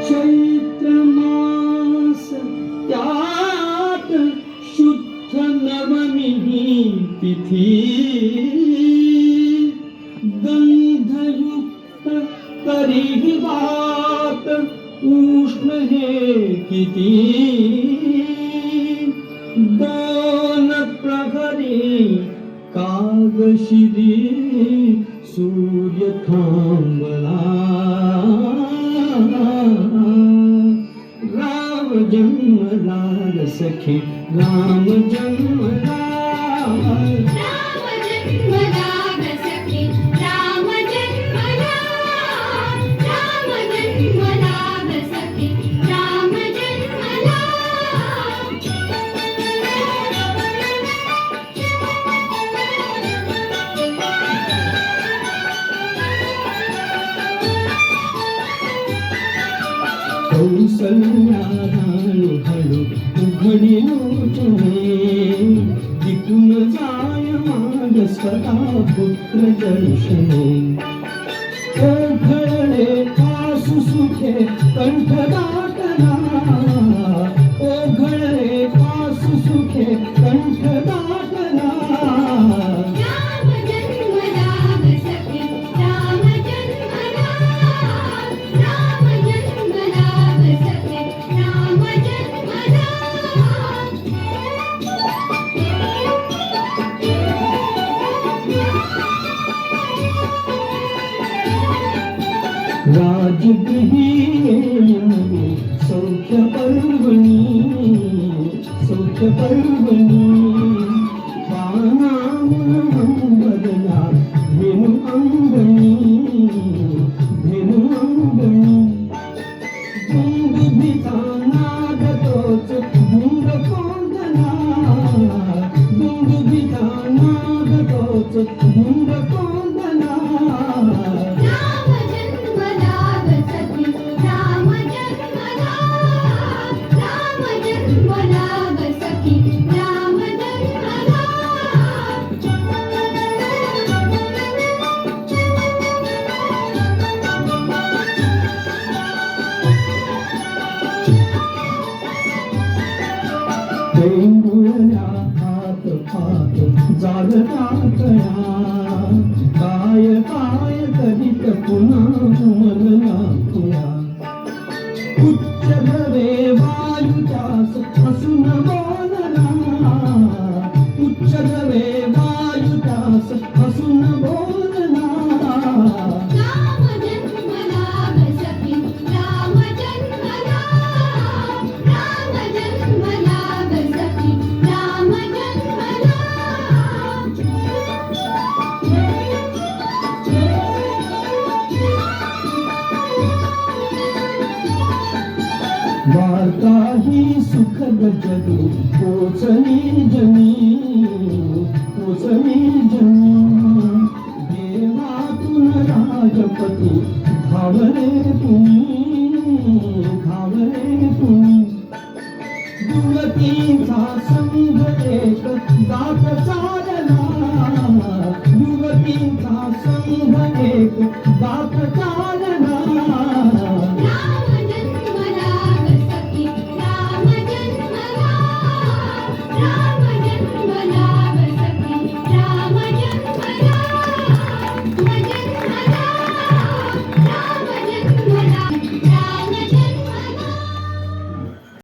चैत्र मास त्यात शुद्ध नवमी तिथी गंधयुक्त तरीही वात उष्ण हे किती दोन प्रहरी कागशिरी सूर्य थांबला राम जन्मला ग सखी राम जन्मला कौसल्या हळू हळू उघडीनो तुझे जिथून जाय माझ स्वतः पुत्र दर्शने ओघळले आसु सुखे कंठ दाटला ओघळले आसु सुखे कंठ दाटला राजगृही सौख्य पर्वणी पानावरून बदला धेनु अंगणी दुंदुभिचा नाद तोच गुंग कोंदला दुंदुभिचा नाद तोच गुंग कोंदला बेंगुळल्या हात पात जागता कया काय काय करीत पुन्हा मनला तुया उच्च धरे वायुत्यास हसून बोलला उच्च धरे वायुत्यास हसून बोलला वार्ता ही सुखद जगी पोचली जनी देवातून राजपती धावले तुम्ही युवतीचा संग एक दात चालला युवतीचा संग एक दात